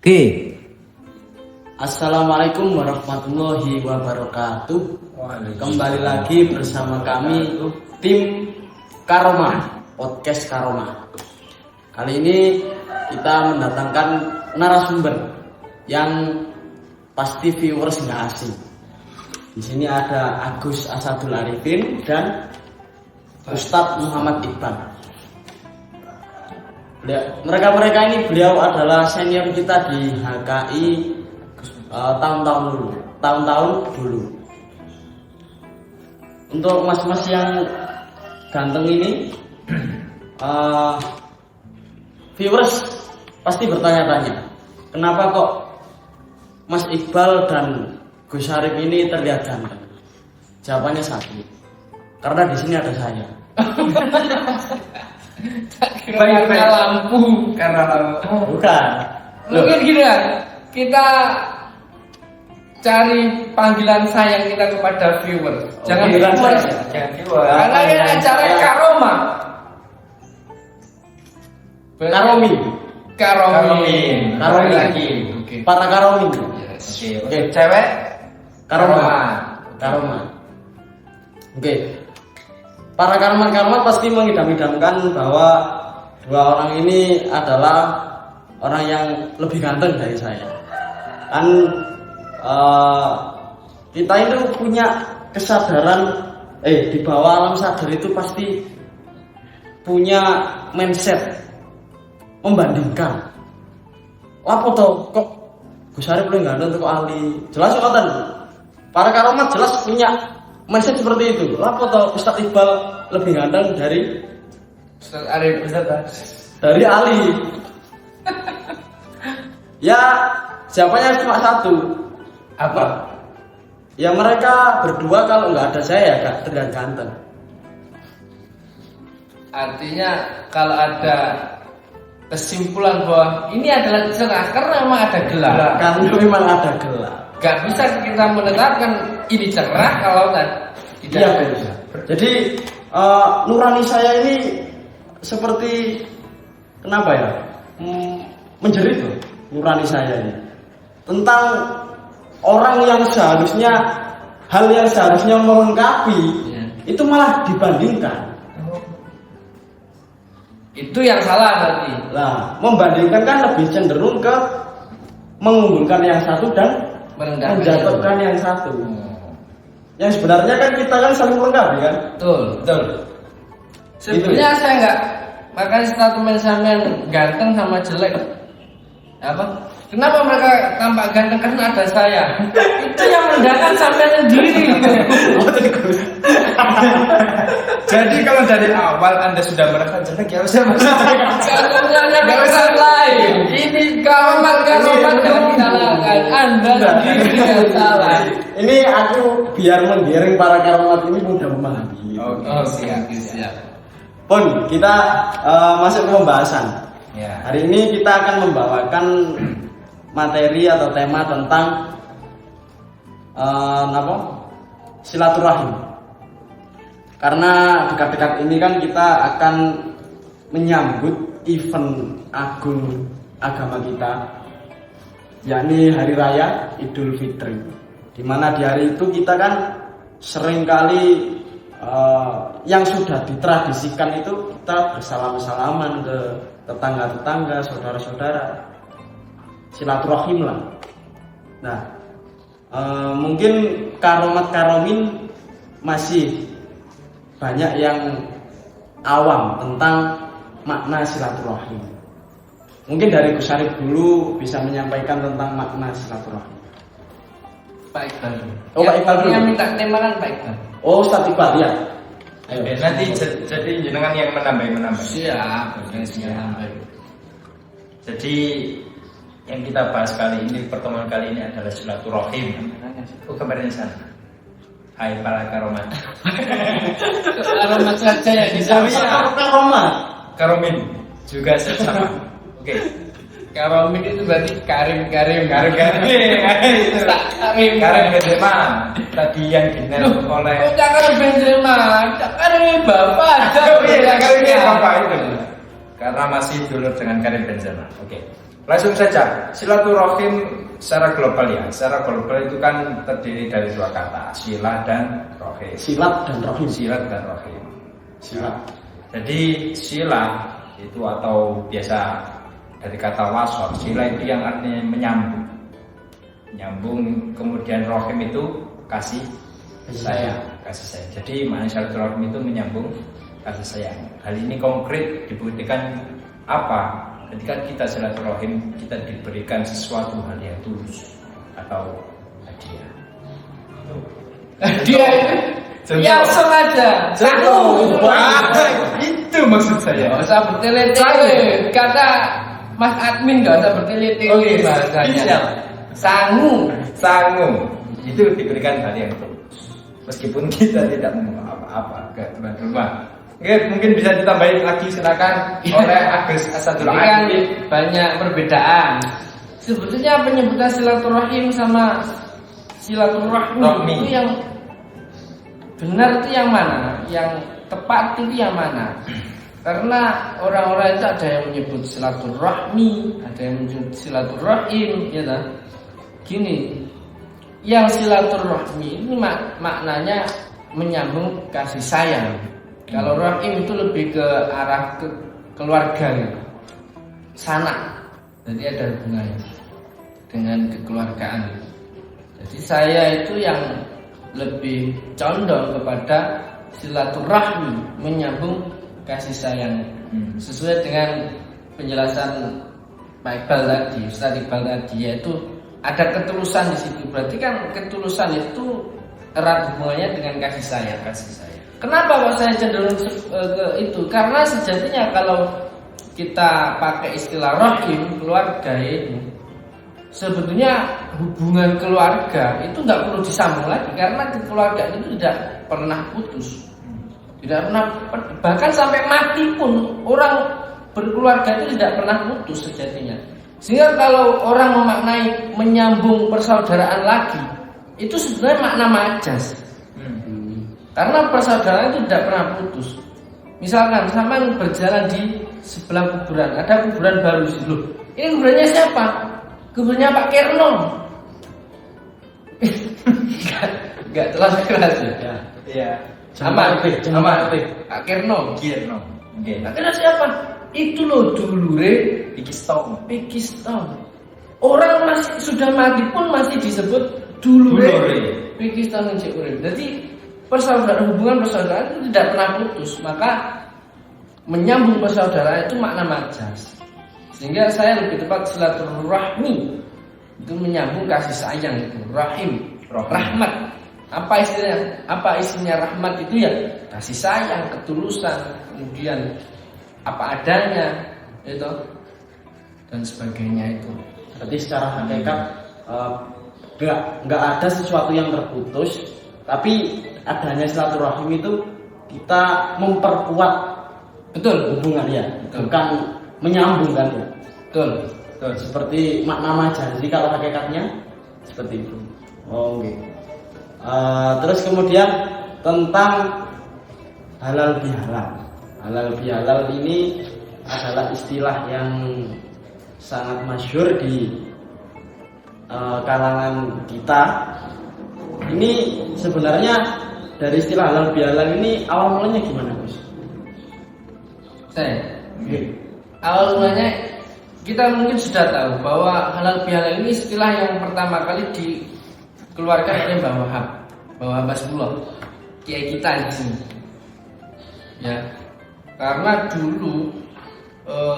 Oke. Assalamualaikum warahmatullahi wabarakatuh. Kembali lagi bersama kami tim Karoma, podcast Karoma. Kali ini kita mendatangkan narasumber yang pasti viewers nggak asing. Di sini ada Agus Asadul Arifin dan Ustadz Muhammad Iqbal. Mereka ini beliau adalah senior kita di HKI tahun-tahun dulu. Untuk mas-mas yang ganteng ini, viewers pasti bertanya-tanya, kenapa kok Mas Iqbal dan Gus Arif ini terlihat ganteng? Jawabannya satu, karena di sini ada saya. Karena lampu. Bukan. Mungkin gini ya, kita cari panggilan sayang kita kepada viewers. Jangan viewers. Karena ini acara Karoma. Karomi lagi. Oke. Para Karomi. Oke. Cewek Karoma. Oke. Para Karomat pasti mengidam-idamkan bahwa dua orang ini adalah orang yang lebih ganteng dari saya. Kan kita itu punya kesadaran, di bawah alam sadar itu pasti punya mindset membandingkan. Lapo toh kok Gus Arif lebih ganteng kok Ali. Jelas kok kan. Para Karomat jelas punya mindset seperti itu. Lapo toh Ustadz Iqbal lebih ganteng dari Ustadz Arif, dari Ali. Ya, jawabannya cuma satu. apa? Ya mereka berdua kalau nggak ada saya gak terlihat ganteng. Artinya kalau ada kesimpulan bahwa ini adalah cerah karena memang ada gelap. Karena memang ada gelap. Gak bisa kita menetapkan ini cerah kalau tidak. Iya bisa. Jadi nurani saya ini seperti kenapa ya? Menjerit loh nurani saya ini. Tentang orang yang seharusnya hal yang seharusnya melengkapi itu malah dibandingkan. Itu yang salah berarti. Nah, membandingkan kan lebih cenderung ke mengunggulkan yang satu dan menjatuhkan yang satu. Yang sebenarnya kan kita kan saling melengkapi kan? Betul. Sebenarnya saya enggak makanya statement sampean ganteng sama jelek. Apa? Kenapa mereka tampak ganteng karena ada saya? Itu yang merendahkan sampean sendiri. Jadi kalau dari awal Anda sudah merasa jelek ya usah Gak usah lain. Ini kawan yang disalahkan. Anda sendiri yang salah. Ini aku biar menggiring para karomat ini mudah memahami. Oh siap. Pun kita masuk ke pembahasan. Ya. Hari ini kita akan membawakan materi atau tema tentang silaturahim. Karena dekat-dekat ini kan kita akan menyambut event agung agama kita, yakni Hari Raya Idul Fitri. Di mana di hari itu kita kan seringkali yang sudah ditradisikan itu kita bersalam-salaman ke tetangga-tetangga, saudara-saudara, silaturahim lah. Nah, mungkin karomat-karomin masih banyak yang awam tentang makna silaturahim. Mungkin dari Gus Arif dulu bisa menyampaikan tentang makna silaturahim. Pak Iqbal. Oh, Pak Iqbal dulu. Yang minta tema kan Pak Iqbal. Oh, Ustadz Iqbal ya. nanti jadi jenengan yang menambah. Siap. Jadi yang kita bahas kali ini, pertemuan kali ini adalah silaturahim. Kemarin sana. Hai para karomat. Karomat saja yang bisa. Karomin juga sama. Oke. Karomin itu berarti Karim. Karim Benzema. Tadi yang dinamakan oleh. Karim Benzema. Karim Bapak. Karim Bapak itu. Karena masih dulu dengan Karim Benzema. Oke. Langsung saja, silaturahim secara global ya. Secara global itu kan terdiri dari dua kata, sila dan rohim. Silat dan rohim. Silat dan rohim. Silat. Jadi sila itu atau biasa dari kata wasol, sila itu yang artinya menyambung. Nyambung, kemudian rohim itu kasih sayang. Kasih sayang. Jadi makna silaturahim itu menyambung kasih sayang. Hal ini konkret dibuktikan apa? Ketika kita silaturahim, kita diberikan sesuatu hal yang tulus atau hadiah. Dia yang sengaja. Itu maksud saya. Gak usah bertele-tele. Kata Mas Admin gak usah bertele-tele bahasanya. Sangu. Itu diberikan hal yang tulus. Meskipun kita tidak mau apa-apa ke tuan rumah. Oke, mungkin bisa ditambahin lagi silakan oleh Agus Asadul Ini kan Aqil. banyak perbedaan. Sebetulnya penyebutan silaturahim sama silaturahmi itu yang benar itu yang mana? Yang tepat itu yang mana? Karena orang-orang itu ada yang menyebut silaturahmi, ada yang menyebut silaturahim, ya kan? Gini, yang silaturahmi ini maknanya menyambung kasih sayang. Kalau rahim itu lebih ke arah ke keluarga gitu. Sanak. Jadi ada hubungannya dengan kekeluargaan gitu. Jadi saya itu yang lebih condong kepada silaturahmi, menyambung kasih sayang. Sesuai dengan penjelasan Pak Iqbal tadi, Ustaz Iqbal tadi, yaitu ada ketulusan di situ. Berarti kan ketulusan itu erat hubungannya dengan kasih sayang. Kenapa kok saya cenderung ke itu? Karena sejatinya kalau kita pakai istilah rahim, keluarga itu sebetulnya hubungan keluarga itu nggak perlu disambung lagi karena kekeluargaan itu tidak pernah putus, tidak pernah, bahkan sampai mati pun orang berkeluarga itu tidak pernah putus sejatinya. Sehingga kalau orang memaknai menyambung persaudaraan lagi, itu sebenarnya makna majas. Karena persaudaraan itu tidak pernah putus. Misalkan sama berjalan di sebelah kuburan, ada kuburan baru sih. Loh, ini kuburannya siapa? Kuburannya Pak Kerno. Enggak terlalu keras ya. Iya. Sama Pak Kerno. Oke. Nah, karena siapa? Itu loh dulure Pikistom. Orang masih sudah mati pun masih disebut dulure Pikistom yang urip. Jadi persaudaraan, hubungan persaudaraan itu tidak pernah putus. Maka menyambung persaudaraan itu makna majas. Sehingga saya lebih tepat silaturahmi itu menyambung kasih sayang itu. Rahim. Rahmat. Apa istilahnya? Apa isinya rahmat itu ya? Kasih sayang, ketulusan, kemudian apa adanya itu dan sebagainya itu. Berarti secara hakikat nggak ada sesuatu yang terputus, tapi adanya silaturahim itu kita memperkuat hubungan ya, bukan menyambungkan ya. Betul. Seperti makna majazi kalau hakikatnya seperti itu. Oke. Terus kemudian tentang halal bihalal. Halal bihalal ini adalah istilah yang sangat masyhur di kalangan kita. Ini sebenarnya dari istilah halal bihalal ini awal mulanya gimana, Gus? Saya. Awal mulanya kita mungkin sudah tahu bahwa halal bihalal ini istilah yang pertama kali dikeluarkan oleh Mbah Wahab Basbullah, kiai kita di sini. Ya. Karena dulu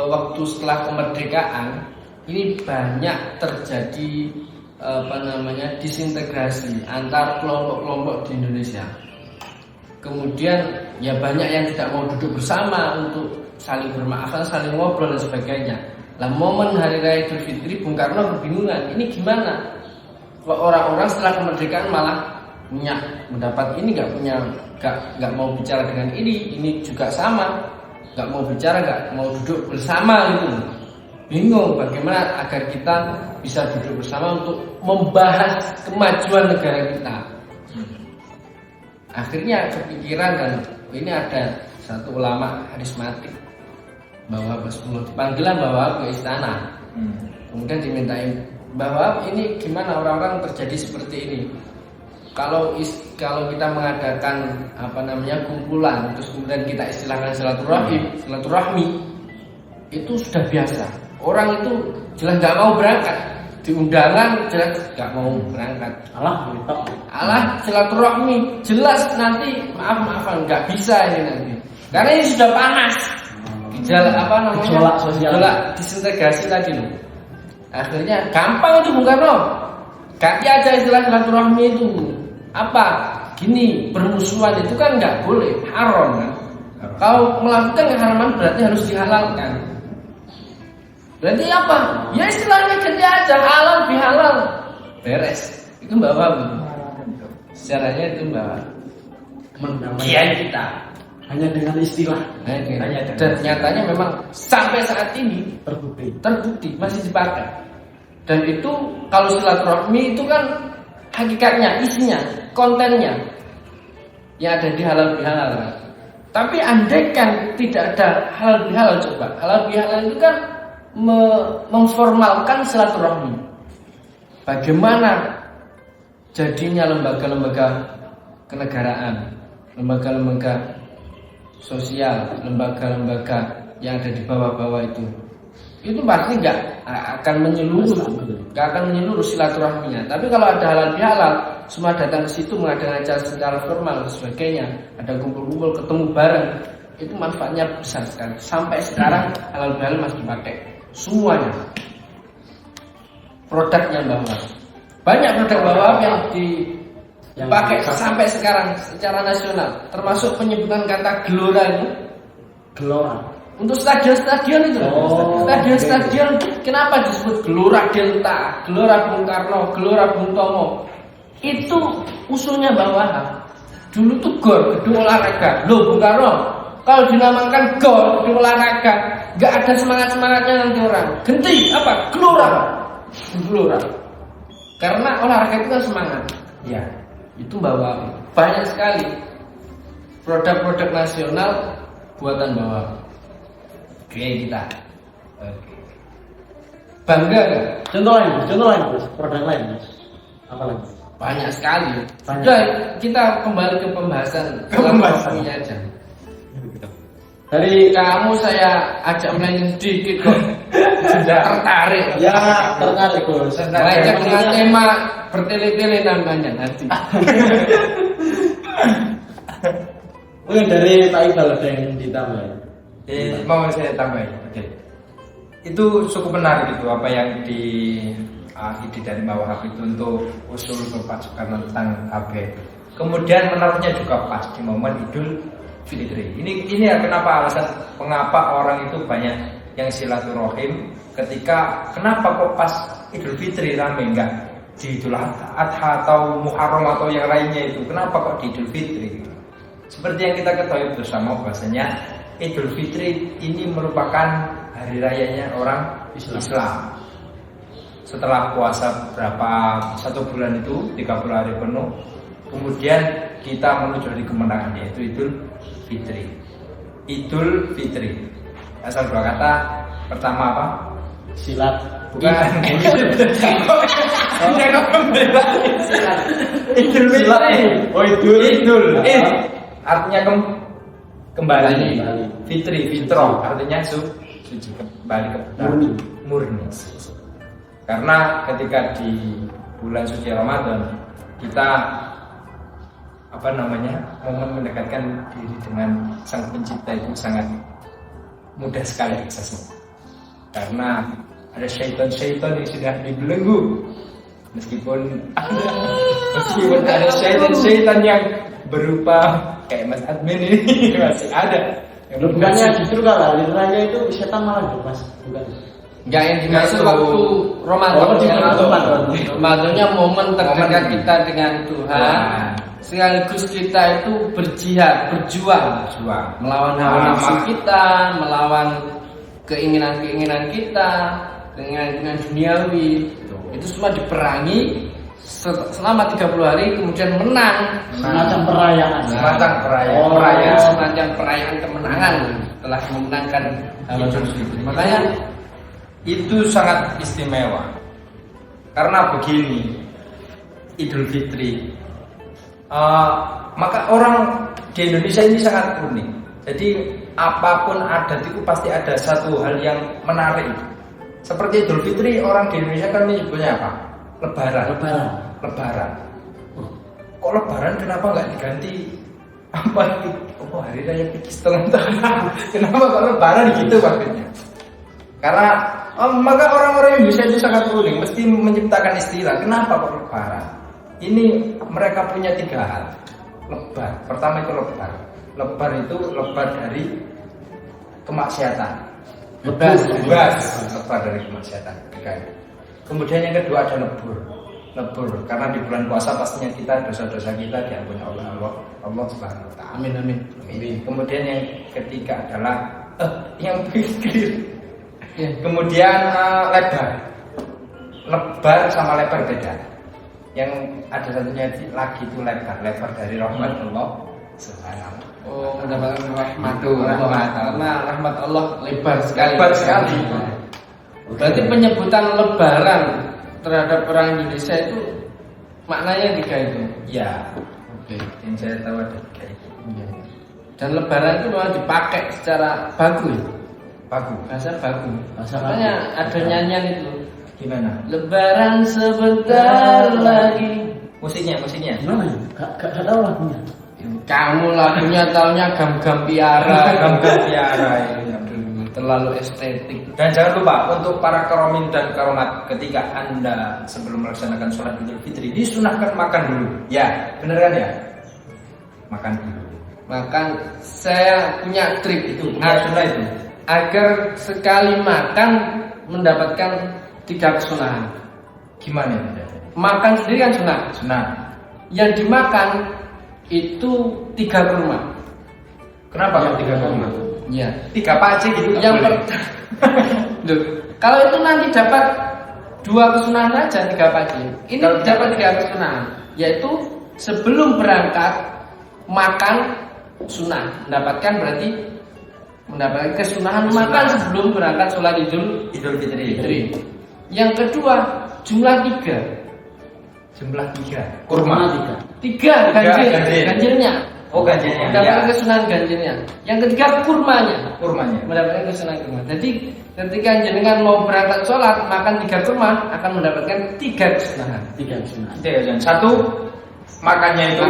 waktu setelah kemerdekaan ini banyak terjadi disintegrasi antar kelompok-kelompok di Indonesia. Kemudian ya banyak yang tidak mau duduk bersama untuk saling bermaafan, saling ngobrol dan sebagainya. Lah momen Hari Raya Idul Fitri Bung Karno kebingungan, ini gimana? Kok orang-orang setelah kemerdekaan malah punya pendapat ini, nggak mau bicara dengan ini juga sama, nggak mau bicara, nggak mau duduk bersama gitu. Bingung bagaimana agar kita bisa duduk bersama untuk membahas kemajuan negara kita. Akhirnya kepikiran dan ini ada satu ulama karismatik, bahwa Basbullah panggilan bahwa ke istana Kemudian dimintai bahwa ini gimana orang-orang terjadi seperti ini. Kalau kita mengadakan kumpulan, terus kemudian kita istilahkan silaturahmi, itu sudah biasa. Orang itu jelas nggak mau berangkat, di undangan jelas nggak mau berangkat. Alah silaturahmi jelas nanti maaf-maafan nggak bisa ini nanti, karena ini sudah panas. Gejolak disintegrasi tadi loh. Akhirnya gampang itu Bung Karno. Ganti aja istilah silaturahmi itu. Gini, bermusuhan itu kan nggak boleh, haram kan. Kalau melakukan keharaman berarti harus dihalalkan. Berarti apa? Ya istilahnya ganti aja, halal bihalal. Beres. Itu bawa sejarahnya itu bawa kiai kita. Hanya dengan istilah. Dan nyatanya memang sampai saat ini terbukti masih dipakai. Dan itu kalau silaturahmi itu kan hakikatnya, isinya, kontennya yang ada di halal bihalal. Tapi andaikan tidak ada halal bihalal, coba halal bihalal itu kan memformalkan silaturahmi. Bagaimana jadinya lembaga-lembaga kenegaraan, lembaga-lembaga sosial, lembaga-lembaga yang ada di bawah-bawah itu pasti nggak akan menyeluruh silaturahminya. Tapi kalau ada halal bihalal, semua datang ke situ mengadakan acara secara formal dan sebagainya, ada kumpul-kumpul, ketemu bareng, itu manfaatnya besar sekali. Sampai sekarang halal bihalal masih dipakai semuanya. Produknya bawah, banyak produk bawah yang dipakai sampai sekarang secara nasional, termasuk penyebutan kata gelora itu. Untuk stadion-stadion itu, stadion-stadion kenapa disebut Gelora Delta, Gelora Bung Karno, Gelora Bung Tomo? Itu usulnya Mbak Wahab. Dulu tuh GOR, gedung olahraga. Loh Bung Karno, kalau dinamakan GOR, gedung olahraga, nggak ada semangat-semangatnya nanti orang. Ganti apa? Gelora. Karena olahraga itu kan semangat. Ya, itu Mbak Wahab. Banyak sekali produk-produk nasional buatan Mbak Wahab. Oke kita. Bangga kan? Contoh lain Mas, produk lain Mas. Apa lagi? Banyak sekali. Sudah kita kembali ke pembahasan aja. Dari kamu saya ajak main sedikit kok. Sudah tertarik. Ya, tertarik Bos. Ngajak dengan tema bertele-tele namanya nanti. Mungkin dari Pak Iqbal ada yang ditambah. Mau saya tambahin. Oke. Itu cukup menarik itu apa yang ide dari Mbak Wahab itu untuk usul Pak Soekarno tentang KB. Kemudian menaruhnya juga pas di momen Idul Fitri. Ini ya kenapa alasan mengapa orang itu banyak yang silaturahim kenapa kok pas Idul Fitri rame, enggak di Idul Adha atau Muharram atau yang lainnya itu. Kenapa kok di Idul Fitri? Seperti yang kita ketahui bersama bahwasanya Idul Fitri ini merupakan hari rayanya orang Islam. Setelah puasa satu bulan itu 30 hari penuh, kemudian kita menuju hari kemenangan yaitu Idul Fitri. Asal dua kata, pertama apa? Silat. Bukan. Idul Fitri. Oh Idul. Artinya kembali. Fitro artinya suci, kembali ke murni. Karena ketika di bulan suci Ramadan kita momen mendekatkan diri dengan Sang Pencipta itu sangat mudah sekali aksesnya. Karena ada syaitan-syaitan yang sudah dibelenggu. Meskipun ada syaitan-syaitan yang berupa kayak Mas Admin ini masih ada. Bukannya justru kalau hari raya itu setan malah Mas, bukan? Enggak, yang dimaksud waktu Ramadan. Ramadannya momen terdekat kita dengan Tuhan. Sekaligus kita itu berjuang melawan hawa nafsu kita, melawan keinginan-keinginan kita dengan duniawi. Itu semua diperangi selama 30 hari, kemudian menang. Semacam perayaan. Semacam perayaan kemenangan setelah memenangkan hawa nafsu. Makanya itu sangat istimewa. Karena begini, Idul Fitri, maka orang di Indonesia ini sangat unik. Jadi apapun adat itu pasti ada satu hal yang menarik. Seperti Idul Fitri, orang di Indonesia kan menyebutnya apa? Lebaran. Kok Lebaran kenapa nggak diganti apa itu? Oh, hari raya pikir setengah tahun. Kenapa kok Lebaran gitu maksudnya? Karena maka orang-orang Indonesia itu sangat unik, mesti menciptakan istilah. Kenapa kok Lebaran? Ini mereka punya 3 hal. Lebar. Pertama itu lebar. Lebar itu lebar dari kemaksiatan. Lebar dari kemaksiatan. Kemudian yang kedua ada lebur. Karena di bulan puasa pastinya kita dosa-dosa kita diampuni oleh Allah Subhanahu wa taala. Amin. Kemudian yang ketiga adalah yang pikir. Kemudian lebar sama lebar beda. Yang ada satunya lagi itu lebar dari rahmat Allah Subhanahu. Oh, mendapatkan rahmat karena rahmat Allah lebar sekali. Berarti penyebutan lebaran terhadap orang Indonesia itu maknanya 3 itu. Ya. Oke. Yang saya tahu ada 3 itu. Dan lebaran itu memang dipakai secara baku. Bahasa baku. Makanya ada nyanyian itu. Gimana? Lebaran sebentar lagi. Musiknya. Gimana ya? Gak tahu lagunya. Kamu lagunya taunya gam-gam piara. Ini. Terlalu estetik. Dan jangan lupa untuk para karomin dan karomat, ketika Anda sebelum melaksanakan sholat Idul Fitri disunahkan makan dulu. Ya, bener kan ya? Makan dulu. Makan, saya punya trik itu. Sunnah itu. Agar sekali makan mendapatkan 3 kesunahan. Gimana itu? Makan sendiri kan sunah. Yang dimakan itu 3 kurma. Kenapa yang 3 kurma? Iya. 3 pace gitu. Yang kalau itu nanti dapat 2 kesunahan aja 3 pace. Ini dapat 3 kesunahan, yaitu sebelum berangkat makan sunnah, mendapatkan kesunahan makan sebelum berangkat sholat Idul Fitri. Yang kedua jumlah 3. Kurma 3 ganjilnya. Oh, ganjilnya. Mendapatkan kesunahan ganjilnya. Yang ketiga kurmanya. Mendapatkan kesunahan kurma. Jadi ketika jenengan mau berangkat sholat makan 3 kurma akan mendapatkan 3 kesunahan. 3 kesunahan. Dan 1 makannya itu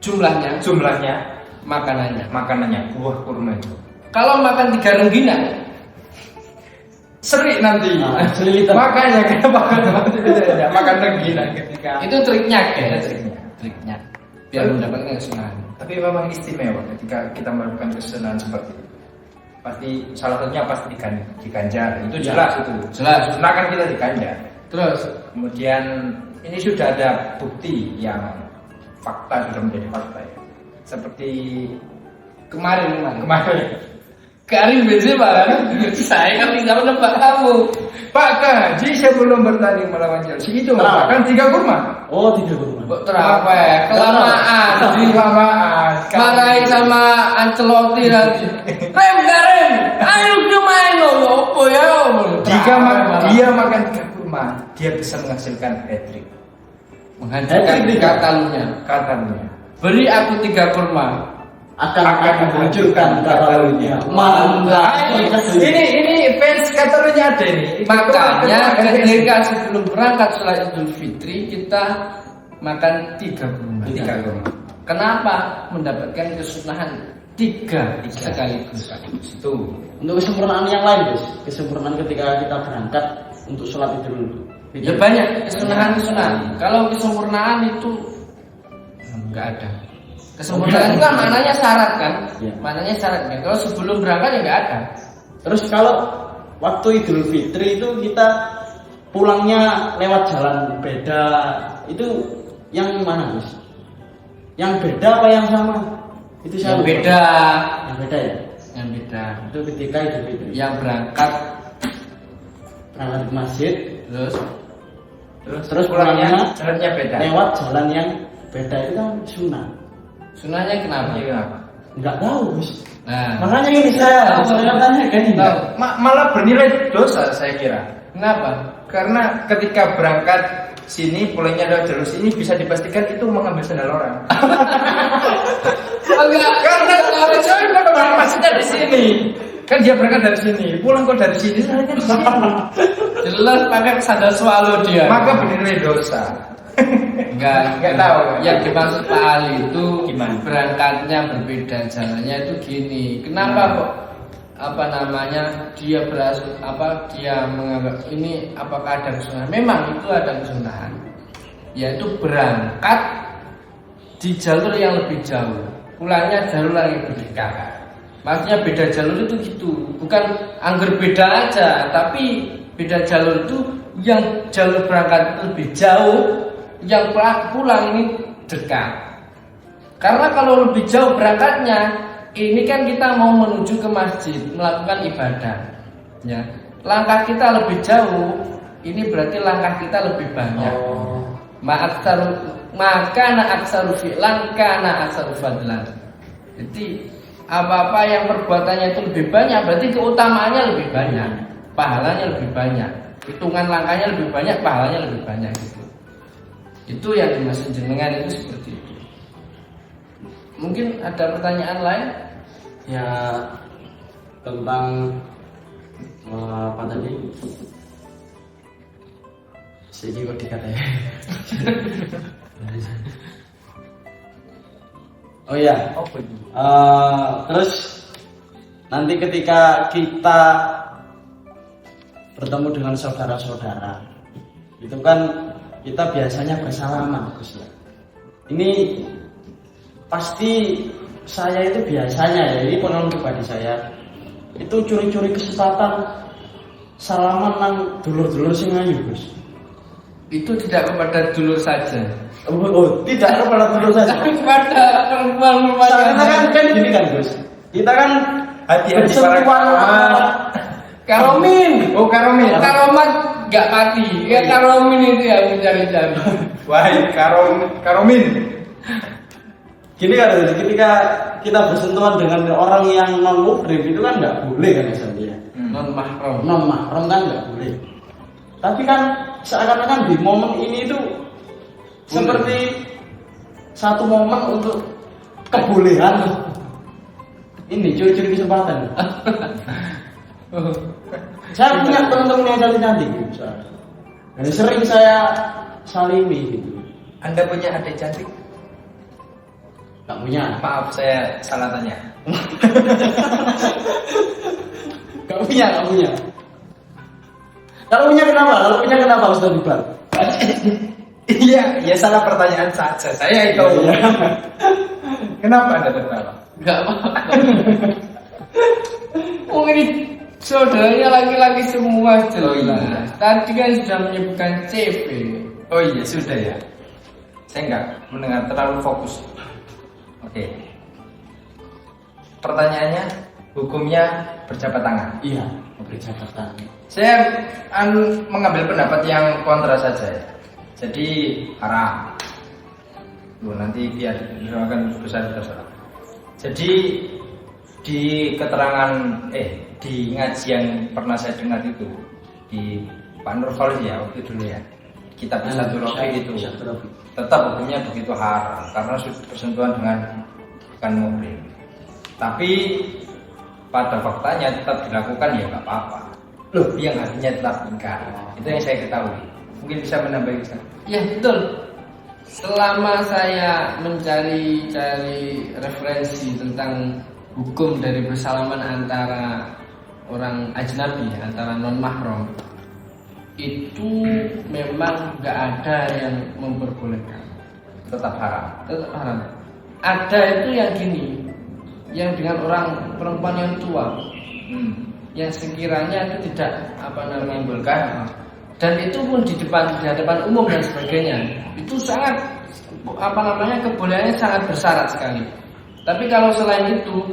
jumlahnya makanannya buah kurma itu. Kalau makan 3 rengginang serik nanti. Selilitan. Makanya kenapa makan rengginang ketika itu triknya biar mendapatkan kesunahan. Tapi memang istimewa ketika kita melakukan kesunahan seperti itu. Pasti salah satunya pasti diganjar. Itu jelas itu. Jelas. Sunah kan kita diganjar. Terus kemudian ini sudah ada bukti yang fakta, sudah menjadi fakta ya. Seperti kemarin Karim Benzema saya kan bisa menebak kamu. Pak Kaji sebelum bertanding melawan Chelsea itu makan 3 kurma. Oh, 3 kurma. Kok terapa? Kelamaan. Marahin sama Ancelotti nanti. Rem, ayo main lo, opo ya. Jika dia makan 3 kurma, dia bisa menghasilkan hat-trick. Menghasilkan Catalunya. Beri aku 3 kurma. Akan menghancurkan Catalunya. Mantap. Ini fans Catalunya ada ini. Makanya ketika sebelum berangkat sholat Idul Fitri kita makan 3 kurma. Kenapa? Mendapatkan kesunahan 3 sekaligus. Itu untuk kesempurnaan yang lain, guys. Kesempurnaan ketika kita berangkat untuk sholat Idul Fitri. Ya banyak kesunahan. Kalau kesempurnaan itu enggak ada. Kesempurnaan itu kan maknanya syarat kan? Ya. Maknanya syarat kan? Kalau sebelum berangkat ya nggak ada. Terus kalau waktu Idul Fitri itu kita pulangnya lewat jalan beda, itu yang mana, Gus? Yang beda apa yang sama? Itu yang beda. Yang beda ya? Yang beda. Itu ketika Idul Fitri. Yang berangkat ke masjid, terus pulangnya jalannya beda. Lewat jalan yang beda itu kan sunnah. Sunnahnya kenapa? Enggak tahu, Gus. Nah, Makanya ini saya tanya kan ini. Malah bernilai dosa saya kira. kenapa? Karena ketika berangkat sini pulangnya lewat jalur sini bisa dipastikan itu mengambil sandal orang. Enggak, Karena orang masjidnya di sini. Kan dia berangkat dari sini, pulang kok dari sini, salahnya di sini. jelas pakai sandal swallow dia. Maka bernilai dosa. Enggak tahu. Yang dimaksud Pak Ali itu Gimana? berangkatnya berbeda, jalannya itu gini. Kenapa kok dia menganggap ini apakah ada kesunahan? Memang itu ada kesunahan, yaitu berangkat di jalur yang lebih jauh, pulangnya jalur yang lebih dekat. Maksudnya beda jalur itu gitu, bukan angger beda aja, tapi beda jalur itu yang jalur berangkat lebih jauh, yang pulang ini dekat. Karena kalau lebih jauh berangkatnya, ini kan kita mau menuju ke masjid, melakukan ibadah. Ya, langkah kita lebih jauh, ini berarti langkah kita lebih banyak. Maka aksaru fi'lan kana aksaru fadlan. Jadi apa-apa yang perbuatannya itu lebih banyak, berarti keutamaannya lebih banyak, pahalanya lebih banyak, hitungan langkahnya lebih banyak, pahalanya lebih banyak gitu. Itu yang dimaksud jenengan itu seperti itu. Mungkin ada pertanyaan lain? Ya tentang apa tadi? Sini kok dikatakan. Oh iya. Terus nanti ketika kita bertemu dengan saudara-saudara, itu kan kita biasanya bersalaman, Gus. Ini pasti saya itu biasanya ya, ini pengalaman pribadi saya, itu curi-curi kesempatan salaman nang dulur-dulur sing ayu, Gus. Itu tidak kepada dulur saja. Oh, tidak kepada dulur saja. Tapi kepada perempuan-perempuan. Karena kan gini kan, Gus. Kita kan Hati-hati para Karomin. Oh, karomin. Karomat nggak mati. Ya karomin itu yang mencari-cari. Wahai karomin. Gini kan, ketika kita bersentuhan dengan orang yang non muhrim itu kan nggak boleh kan misalnya. Non mahram. Non mahram kan nggak boleh. Tapi kan seakan-akan di momen ini itu seperti satu momen untuk kebolehan. Ini curi-curi kesempatan. Saya punya teman-teman yang cantik-cantik gitu. Dan sering saya salimi gitu. Anda punya adik cantik? Gak punya. Maaf, saya salah tanya. Gak punya. Kalau punya kenapa Ustaz Iqbal? Iya, ya salah pertanyaan saja. Saya itu. Kenapa Anda tertawa? Enggak apa-apa. Oh ini saudaranya laki-laki semua jelas. iya. Tadi kan sudah menyebutkan CV. Oh iya, sudah ya. Saya enggak mendengar terlalu fokus. Oke. Pertanyaannya, hukumnya berjabat tangan. Iya, berjabat tangan. Saya mengambil pendapat yang kontra saja ya. Jadi haram. Nanti biar akan besar terserah. Jadi di keterangan di ngaji yang pernah saya dengar itu di Pak Nur Khalid ya waktu dulu ya, kitab Satu Rofi itu tetap hukumnya begitu haram karena bersentuhan dengan bukan muhrim. Tapi pada faktanya tetap dilakukan ya nggak apa-apa. Loh, yang artinya tetap ingkar. Itu yang saya ketahui. Mungkin bisa menambah Ustaz. Ya betul. Selama saya mencari referensi tentang hukum dari bersalaman antara orang ajnabi, antara non mahram, itu memang nggak ada yang memperbolehkan. Tetap haram. Tetap haram. Ada itu yang gini, yang dengan orang perempuan yang tua, yang sekiranya itu tidak menimbulkan, dan itu pun di hadapan umum dan sebagainya, itu sangat kebolehannya sangat bersyarat sekali. Tapi kalau selain itu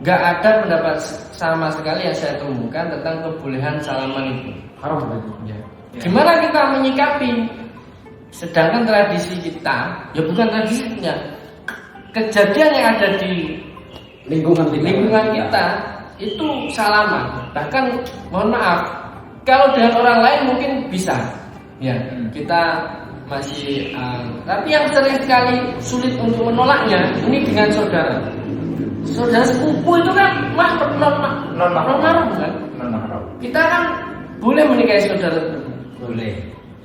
nggak ada pendapat sama sekali yang saya temukan tentang kebolehan salaman itu. Haram berarti. Ya. Gimana kita menyikapi? Sedangkan tradisi kita, ya bukan tradisinya, kejadian yang ada di lingkungan kita itu salaman. Bahkan mohon maaf, kalau dengan orang lain mungkin bisa, ya kita masih. Tapi yang sering sekali sulit untuk menolaknya ini dengan saudara. Saudara sepupu itu kan non mahram kan? Non mahram. Kita kan boleh menikahi saudara sepupu. Boleh.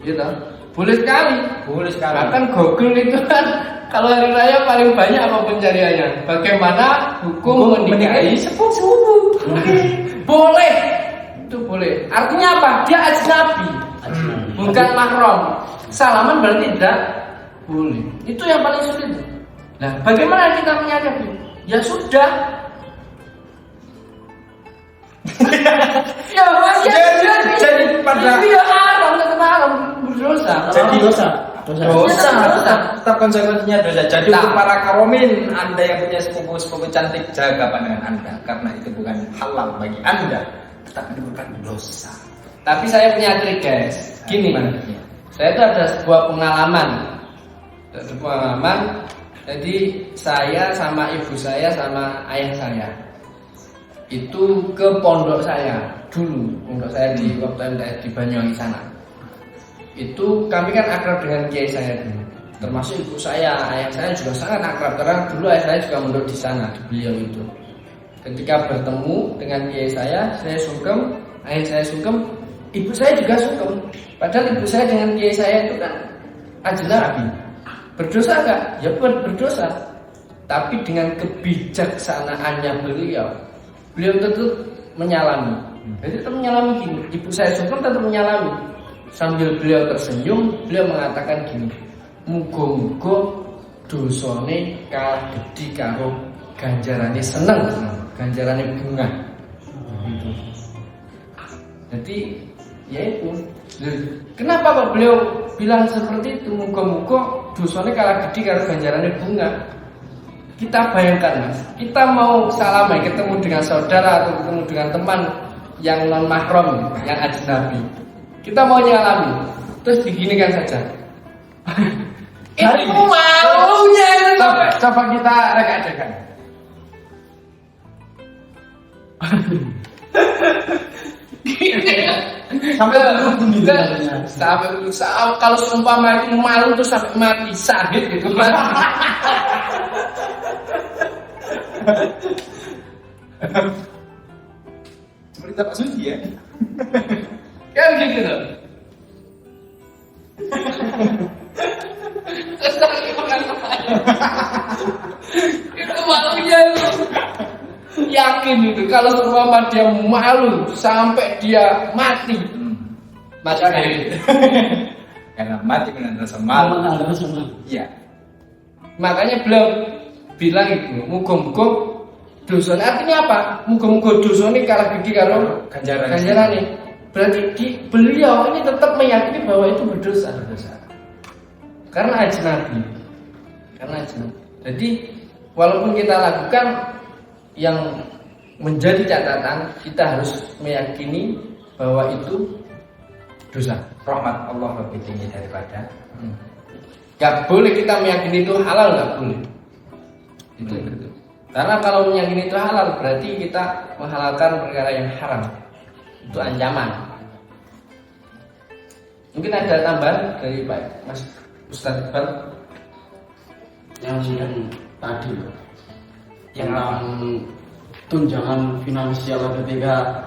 Gitu. Boleh sekali. Boleh sekali. Bahkan Google itu kan kalau hari raya paling banyak apa pencariannya? Bagaimana hukum menikahi sepupu? Boleh. Itu boleh. Artinya apa? Dia ajnabi. Bukan mahram. Salaman berarti tidak boleh. Itu yang paling sulit. Nah, bagaimana kita menyikapi? Ya sudah. Ya Mas, jadi pada ya haram, tetap haram, berdosa. Jadi dosa. tetap konsekuensinya dosa. Jadi untuk para karomin, Anda yang punya sepupu-sepupu cantik, jaga pandangan Anda karena itu bukan halal bagi Anda, tetapi itu bukan dosa. Tapi saya punya trik guys. Gini, saya itu ada sebuah pengalaman. Jadi saya sama ibu saya sama ayah saya itu ke pondok saya dulu, pondok saya di waktu MTS di Banyuwangi sana. Itu kami kan akrab dengan kiai saya dulu, termasuk ibu saya, ayah saya juga sangat akrab karena dulu ayah saya juga mondok di sana di beliau itu. Ketika bertemu dengan kiai saya sungkem, ayah saya sungkem, ibu saya juga sungkem. Padahal ibu saya dengan kiai saya itu kan ajnabi. Berdosa enggak? Ya berdosa. Tapi dengan kebijaksanaannya beliau tetap menyalami. Jadi tetap menyalami gini. Ibu saya sungkem tetap menyalami. Sambil beliau tersenyum, beliau mengatakan gini, muga-muga dosane kalah gedhi karo ganjarane seneng, ganjarane bunga. Gitu. Jadi ya itu. Kenapa Pak beliau bilang seperti itu? Muga-muga dosane kalah gedhi karo ganjarane bunga. Kita bayangkan Mas, kita mau salaman ketemu dengan saudara atau ketemu dengan teman yang non mahram, yang ajnabi. Kita mau nyalami, terus diginikan saja. Itu malunya itu. Coba kita reka-rekan. Sampai kalau seumpama itu malu tuh sampai mati sakit gitu Mas. Seperti Pak Suci ya. Kan gitu loh. Itu malunya itu. Yakin itu kalau seumpama dia malu sampai dia mati. Mati Karena mati dengan rasa malu. Iya. Makanya beliau bilang itu, muga-muga dosane artinya apa? Muga-muga dosane kalah gedhi karo ganjarane. Berarti beliau ini tetap meyakini bahwa itu berdosa. Karena ajnabi. Jadi walaupun kita lakukan yang menjadi catatan, kita harus meyakini bahwa itu dosa. Rahmat Allah lebih tinggi daripada. Gak boleh kita meyakini itu halal, gak boleh. Itu. Karena kalau meyakini itu halal berarti kita menghalalkan perkara yang haram. Itu ancaman. Mungkin ada tambahan dari Pak Mas Ustadz Iqbal yang sudah tadi tentang tunjangan finansial ketika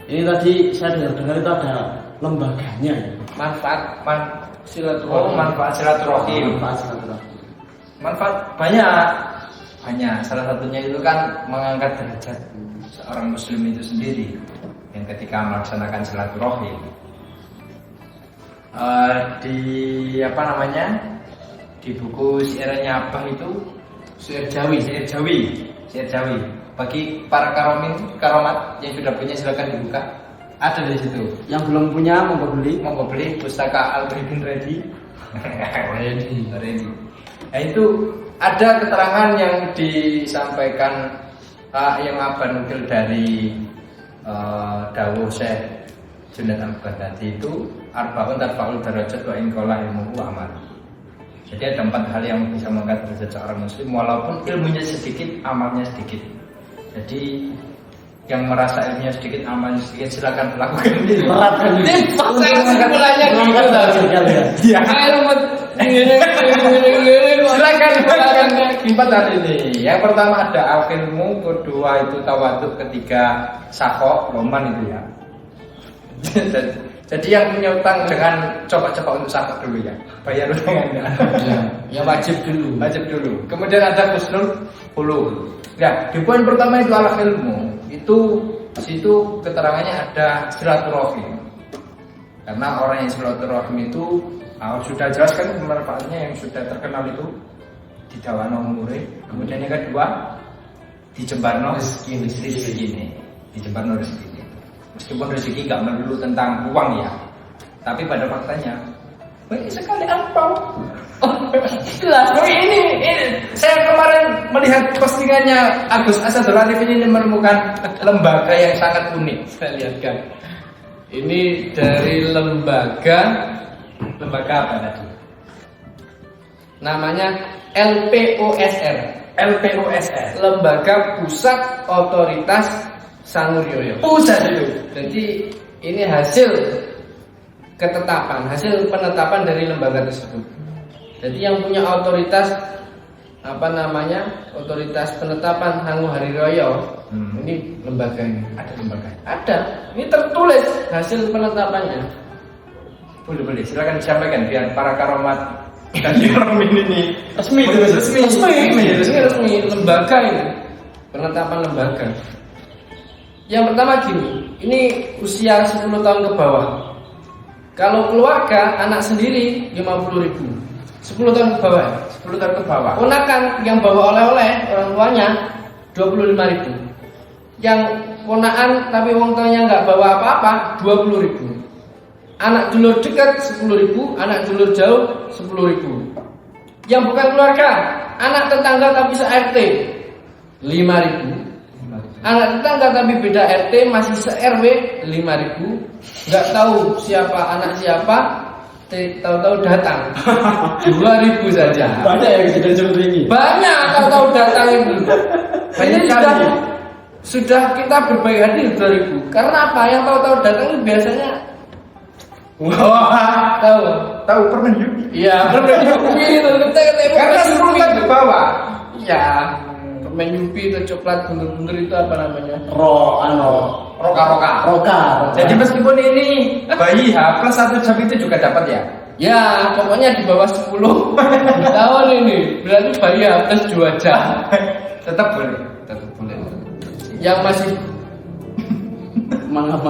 ini tadi saya dengar itu ada lembaganya ya. manfaat silaturahim. Manfaat silaturahim. Manfaat banyak. Salah satunya itu kan mengangkat derajat seorang muslim itu sendiri yang ketika melaksanakan silaturahim. Di buku syairnya Abah itu syair Jawi. Bagi para karomat yang sudah punya silakan dibuka. Ada di situ. Yang belum punya monggo beli pustaka Al-Muhyiddin Ready. Nah itu ada keterangan yang disampaikan yang Abah nukil dari dawuh Syekh Junaid Al-Baghdadi itu arba'un tarfa'ul darajat wa in qala ilmuhu wa amal. Jadi ada 4 hal yang bisa mengangkat derajat seorang muslim walaupun ilmunya sedikit, amalnya sedikit. Jadi yang merasa ilmunya sedikit aman sedikit silakan lakukan ini. Terapkan ini. Ini saya kesimpulannya gitu Iya. Silakan lakukan empat tadi ini. Yang pertama ada al-ilmu, kedua itu tawaduk, ketiga sakho, loman itu ya. Jadi yang punya utang jangan coba-coba untuk sakho dulu ya. Bayar utangnya. Ya wajib dulu. Wajib dulu. Kemudian ada husnul khuluq. Nah, di poin pertama itu al-ilmu. Itu situ keterangannya ada silaturahim. Karena orang yang silaturahim itu sudah jelas kan manfaatnya yang sudah terkenal itu di dawana umure. Kemudian yang kedua di jembarno rezeki ini. Di jembarno rezeki ini. Meskipun rezeki nggak melulu tentang uang ya, tapi pada faktanya banyak sekali angpau. Jelas. Ini saya kemarin melihat postingannya Agus Asadul Arif ini menemukan lembaga yang sangat unik. Saya lihat kan. Ini dari lembaga Lembaga apa tadi? namanya LPOSR. LPOSR. Lembaga Pusat Otoritas Sanuryoyo. Pusat itu. Jadi ini hasil penetapan dari lembaga tersebut. Jadi yang punya otoritas otoritas penetapan Hangu Hariroyo ini lembaga ini. Ada lembaga. Ada. Ini tertulis hasil penetapannya. Boleh silakan disampaikan biar para karomat dan karomin ini resmi Lembaga ini penetapan lembaga. Yang pertama gini, ini usia 10 tahun ke bawah. Kalau keluarga anak sendiri 50.000. 10 tahun ke bawah. 10 tahun ke bawah. Ponakan yang bawa oleh-oleh orang tuanya 25.000. Yang ponakan tapi wong tuanya nggak bawa apa-apa 20.000. Anak dulur dekat 10.000, anak dulur jauh 10.000. Yang bukan keluarga, anak tetangga tapi se-RT 5.000. Anak tetangga tapi beda RT masih se-RW 5.000. Nggak tahu siapa anak siapa, tahu-tahu datang 2.000 saja. Banyak yang sudah ini. Banyak tahu-tahu datang itu. Banyak Ini sekali. sudah kita berbaik hati 2.000. Karena apa? Yang tahu-tahu datang itu biasanya tahu permen Yupi. iya permen Yupi itu Karena 10 tahun ke bawah. iya permen Yupi itu coklat bener-bener itu apa namanya Roka. Jadi meskipun ini bayi H plus 1 jam itu juga dapat ya. ya pokoknya di bawah 10 tahun ini berarti bayi plus 2 jam Tetap boleh. yang masih Mangap.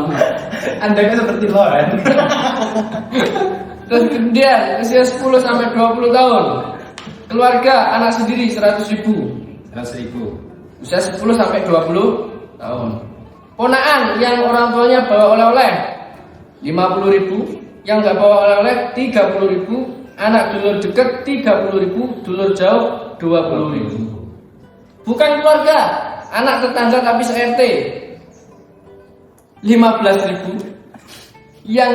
Anda kan seperti Lohan. terus kemudian usia 10 sampai 20 tahun keluarga anak sendiri 100.000 100.000. usia 10 sampai 20 tahun. Ponaan yang orang tuanya bawa oleh-oleh 50.000, yang nggak bawa oleh-oleh 30.000, anak dulur dekat 30.000, dulur jauh 20.000. Bukan keluarga, anak tetangga tapi se-RT 15.000, yang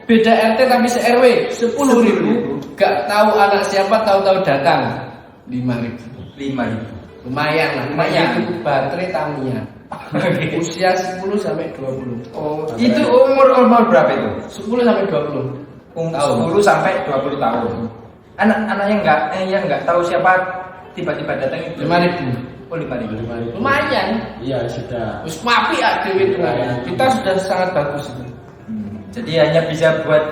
beda RT tapi se-RW 10.000, gak tahu anak siapa tahu-tahu datang 5.000. 5.000. Lumayan lah, Lumayan. itu baterai Tamiya. Usia 10 sampai 20. Oh, itu umur berapa itu? 10 sampai 20. 10 sampai 20 tahun. Anak yang enggak tahu siapa tiba-tiba datang itu 5.000. Oh, 5.000. Lumayan. Iya sudah. Wis mapi dewe itu. Kita sudah sangat bagus itu. Jadi hanya bisa buat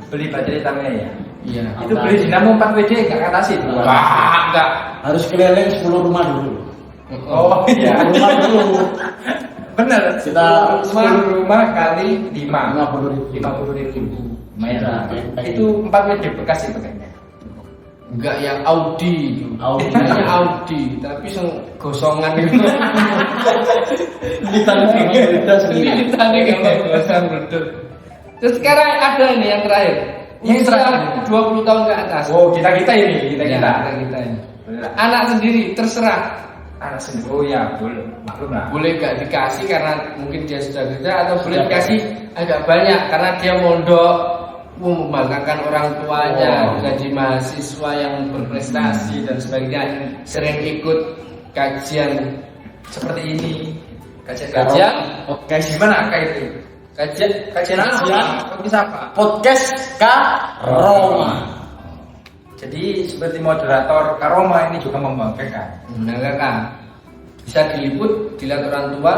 beli baterai Tamiya ya. Iya. Itu beli dinamo 4 WD enggak ngatasin. Wah, enggak. Harus keliling 10 rumah dulu. Oh iya. Rumah dulu. Benar. Kita 10 rumah kali 5. 50.000. 50.000. Lumayan. Sudah. Itu 4 WD bekas itu kayaknya. Enggak yang Audi. Hanya Audi, tapi gosongan itu. Kita nih gampang gosong betul. Terus sekarang ada nih yang terakhir. Yang terakhir 20 tahun ke atas. Oh, kita ini. Ya, kita ini. Anak sendiri terserah. Anak sendiri. Oh ya, boleh. Maklum lah. Boleh gak dikasih karena mungkin dia sudah kerja, atau boleh dikasih agak banyak karena dia mondok membanggakan orang tuanya, jadi mahasiswa yang berprestasi dan sebagainya, sering ikut kajian Seperti ini. Kajian podcast Gimana KIP? Kajian apa? Podcast apa? podcast Karoma. Jadi seperti moderator Karoma ini juga membanggakan. Menanyakan bisa diliput, dilihat orang tua,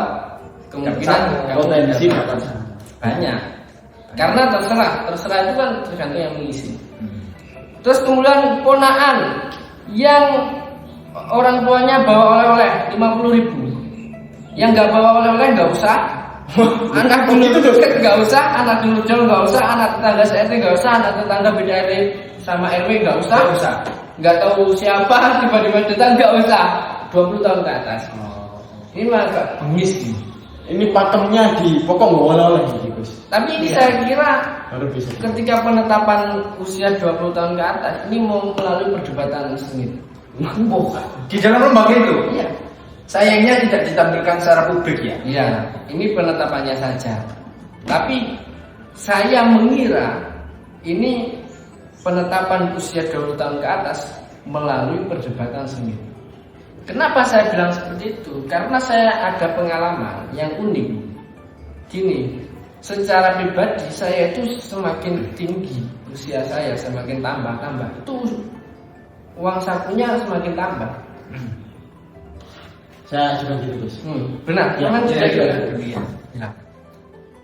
kemungkinan kamu Potensi dapat banyak. Karena terserah itu kan tergantung yang mengisi. Terus kemudian ponaan yang orang tuanya bawa oleh-oleh 50.000, yang nggak bawa oleh-oleh nggak usah. Anak dulu nggak usah, anak dulu jauh nggak usah, anak tetangga RT nggak usah, anak tetangga beda RT sama RW nggak usah. Nggak tahu siapa tiba-tiba datang nggak usah. 20 tahun ke atas. Ini mah agak bengis nih. Ini pakemnya di pokok nggak oleh Gus. Tapi ini saya kira Baru bisa. ketika penetapan usia 20 tahun ke atas ini mau melalui perdebatan sengit. Bukan. Di dalam lembaga itu, Iya. sayangnya tidak ditampilkan secara publik ya. Iya, ini penetapannya saja. Tapi saya mengira ini penetapan usia 20 tahun ke atas melalui perdebatan sengit. Kenapa saya bilang seperti itu? Karena saya ada pengalaman yang unik. Gini, secara pribadi saya itu semakin tinggi usia saya semakin tambah, itu uang sakunya semakin tambah. Saya juga gitu Gus. Benar, Ya, memang ya, sudah ya, gitu. ya. Ya.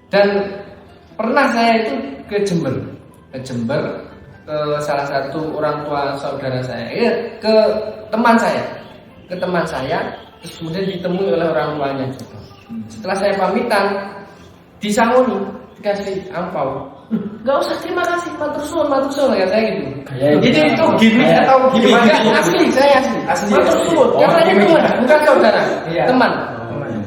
Dan pernah saya itu ke Jember, ke salah satu orang tua saudara saya, ke teman saya, terus kemudian ditemui oleh orang tuanya juga. Setelah saya pamitan, disangoni, dikasih angpau. Gak usah, terima kasih, matur suwun kayak saya gitu. Itu gimmick atau gimana? Asli, saya asli. Matur suwun. Oh, Karena ini teman, bukan saudara. Iya.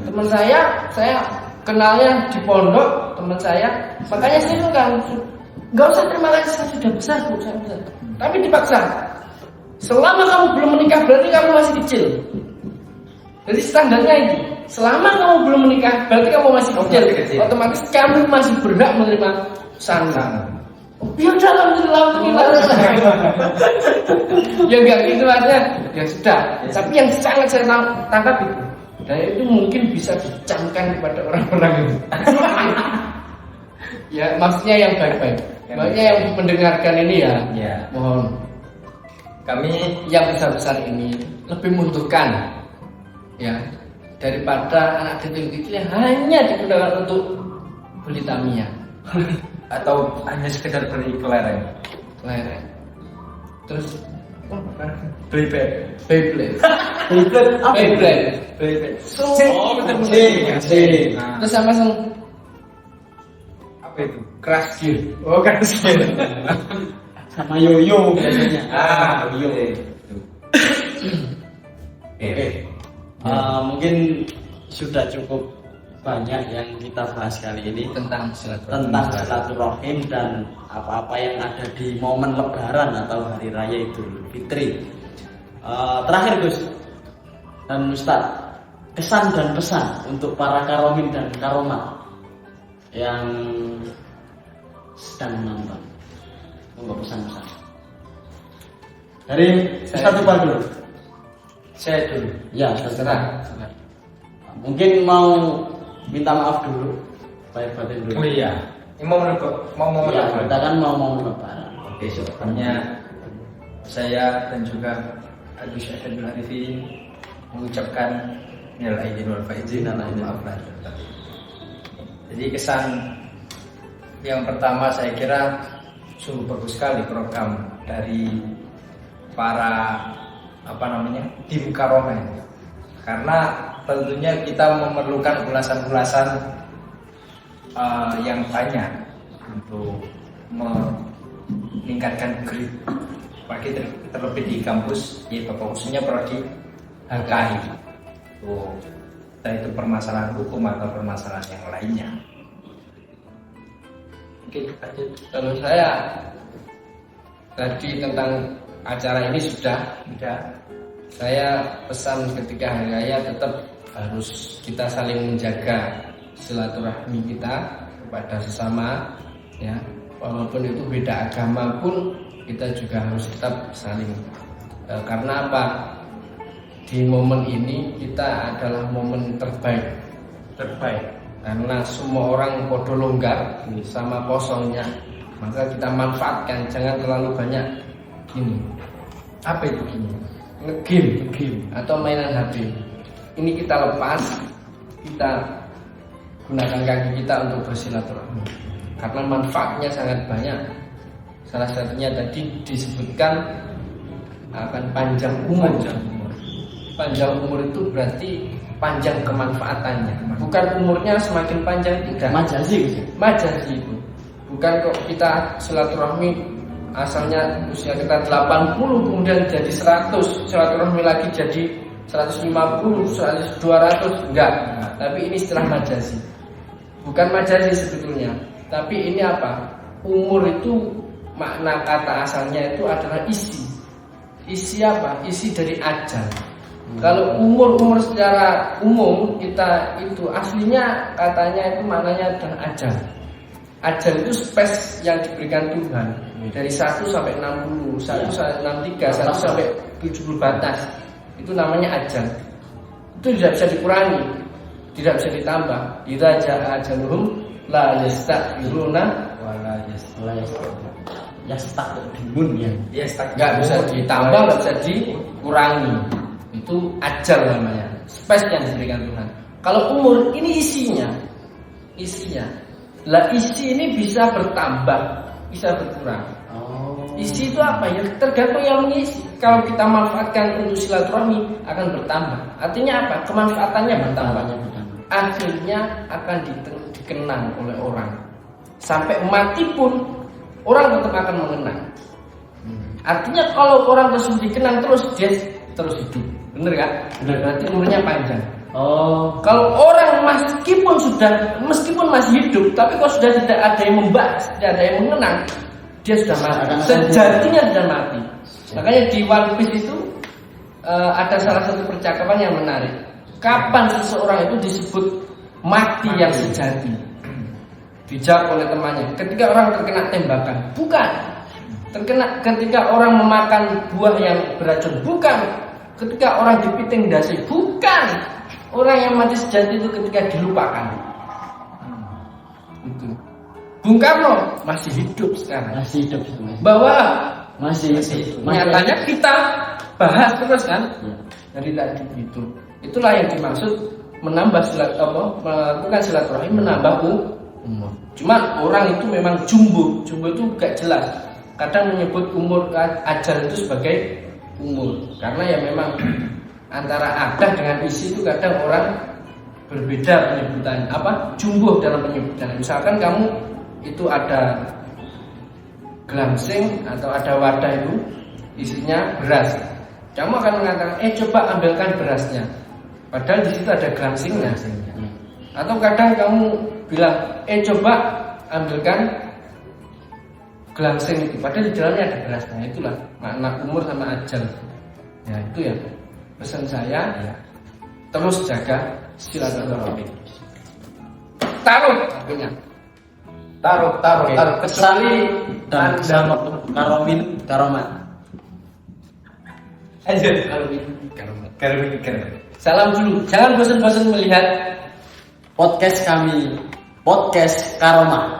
Teman saya kenalnya di pondok, teman saya. Makanya saya itu kan, gak usah terima kasih, saya sudah besar, Bu, saya besar. Tapi dipaksa. Selama kamu belum menikah berarti kamu masih kecil. Jadi standarnya itu. Selama kamu belum menikah berarti kamu masih kecil. Otomatis kamu masih berhak menerima santan. Ya udah, alhamdulillah. Ya enggak gitu aja. Ya sudah. Tapi yang sangat saya tangkap itu, dan itu mungkin bisa dicamkan kepada orang-orang itu. Ya maksudnya yang baik-baik. Maksudnya yang mendengarkan ini ya. Ya. Mohon. Kami Yang besar-besar ini lebih membutuhkan ya daripada anak kecil-kecil yang hanya digunakan untuk beli Tamiya atau hanya sekedar beli kelereng. Terus Beyblade. Beyblade. Asik. Terus sama Apa itu? Crash Gear. Oh, Crash Gear. Sama yoyo biasanya. Yoyo. Oke. Mungkin sudah cukup banyak yang kita bahas kali ini Tentang silaturahmi. silaturahim dan apa-apa yang ada di momen Lebaran atau Hari Raya Idul Fitri. Terakhir Gus dan Ustadz, kesan dan pesan untuk para karomin dan karoma yang sedang menonton. Monggo pesan-pesan. Dari Ustadz Iqbal dulu. Saya dulu. Ya, terserah. Serah. Mungkin mau minta maaf dulu, baik batin dulu. Oh iya. Ini mau Ya, kita kan mau Lebaran. Oke, sebetulnya saya dan juga Agus Syahidul Arifin mengucapkan minal aidin wal faizin dan maaf lahir dan batin. Jadi kesan yang pertama saya kira sungguh bagus sekali program dari para tim Karoma ini. Karena tentunya kita memerlukan ulasan-ulasan yang banyak untuk meningkatkan grade bagi terlebih di kampus, ya Bapak khususnya prodi HKI. Entah itu permasalahan hukum atau permasalahan yang lainnya. Oke, lanjut. Kalau saya tadi tentang acara ini sudah. Saya pesan ketika hari raya tetap harus kita saling menjaga silaturahmi kita kepada sesama, ya. Walaupun itu beda agama pun kita juga harus tetap saling. Karena apa? Di momen ini kita adalah momen terbaik terbaik. Karena semua orang podo longgar sama kosongnya, maka kita manfaatkan, jangan terlalu banyak gini. Apa itu gini? Game atau mainan HP. Ini kita lepas, kita gunakan kaki kita untuk bersilaturahmi. Karena manfaatnya sangat banyak. Salah satunya tadi disebutkan akan panjang umur. Panjang umur itu berarti panjang kemanfaatannya. Bukan umurnya semakin panjang, tidak. Majazi itu. Bukan kok kita silaturahmi asalnya usia kita 80 kemudian jadi 100, silaturahmi lagi jadi 150, 200, enggak. Tapi ini istilah majazi. Bukan majazi sebetulnya. Tapi ini apa? Umur itu makna kata asalnya itu adalah isi. Isi apa? Isi dari ajal. Kalau umur secara umum kita itu aslinya katanya itu maknanya adalah ajal. Ajal itu space yang diberikan Tuhan dari 1 sampai 60, 1 sampai 63, 1 sampai 70 batas. Itu namanya ajal. Itu tidak bisa dikurangi, tidak bisa ditambah. Idza jaa ajaluhum la yastakhiruna wa la yastaqdimun ya. Enggak bisa ditambah, enggak bisa dikurangi. Itu ajal namanya, space yang diberikan Tuhan. Kalau umur ini isinya. Lah isi ini bisa bertambah, bisa berkurang. Isi itu apa ya? Tergantung yang mengisi. Kalau kita manfaatkan untuk silaturahmi akan bertambah. Artinya apa? Kemanfaatannya bertambah. Akhirnya akan dikenang oleh orang. Sampai mati pun orang tetap akan mengenang. Artinya kalau orang tersebut dikenang terus, dia terus hidup. Bener kan? Berarti umurnya panjang. Kalau orang meskipun masih hidup, tapi kalau sudah tidak ada yang membahas, tidak ada yang mengenang, dia sudah mati. Sejatinya sudah mati. Makanya di One Piece itu ada salah satu percakapan yang menarik. Kapan seseorang itu disebut mati yang sejati? Dijawab oleh temannya, ketika orang terkena tembakan. Bukan. Ketika orang memakan buah yang beracun. Bukan. Ketika orang dipiting dasi. Bukan. Orang yang mati sejati itu ketika dilupakan. Itu. Bung Karno masih hidup sekarang. Bahwa masih nyatanya kita bahas terus kan. Dari tadi itu. Itulah yang dimaksud menambah melakukan silaturahmi, menambah umur. Cuma orang itu memang jumbo itu gak jelas. Kadang menyebut umur ajal itu sebagai umur, karena ya memang antara adah dengan isi itu kadang orang berbeda penyebutan. Jumbo dalam penyebutan. Misalkan kamu itu ada gelangsing atau ada wadah itu isinya beras, kamu akan mengatakan coba ambilkan berasnya, padahal di situ ada gelangsingnya. Atau kadang kamu bilang coba ambilkan gelangsing itu, padahal di dalamnya ada berasnya. Itulah makna umur sama ajal. Ya itu ya pesan saya ya. Terus jaga silaturahmi. Taruh artinya. Taruh. Kecuali dan sama karomat. Ayo karomat. Salam dulu. Jangan bosan-bosan melihat podcast kami, podcast Karoma.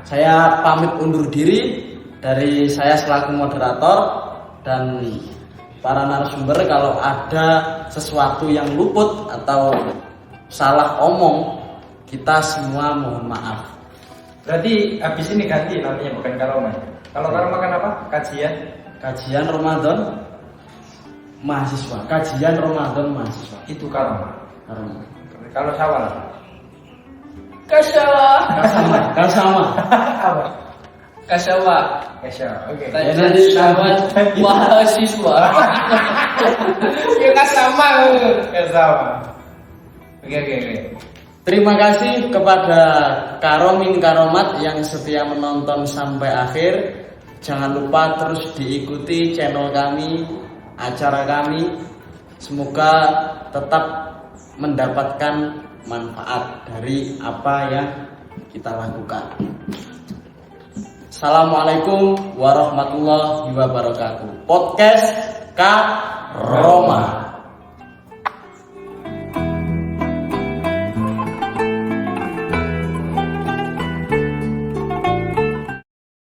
Saya pamit undur diri dari saya selaku moderator dan para narasumber. Kalau ada sesuatu yang luput atau salah omong, kita semua mohon maaf. Berarti habis ini ganti namanya, bukan Karoma. Kalau Karoma kan apa? Kajian Ramadan mahasiswa. Kajian Ramadan mahasiswa. Itu Karoma. Kalau Syawal. Kasama. Kasyawa. Oke. Kajian Syawal mahasiswa. Ya kasama. Oke. Terima kasih kepada Karomin Karomat yang setia menonton sampai akhir. Jangan lupa terus diikuti channel kami, acara kami. Semoga tetap mendapatkan manfaat dari apa yang kita lakukan. Assalamualaikum warahmatullahi wabarakatuh. Podcast Karoma.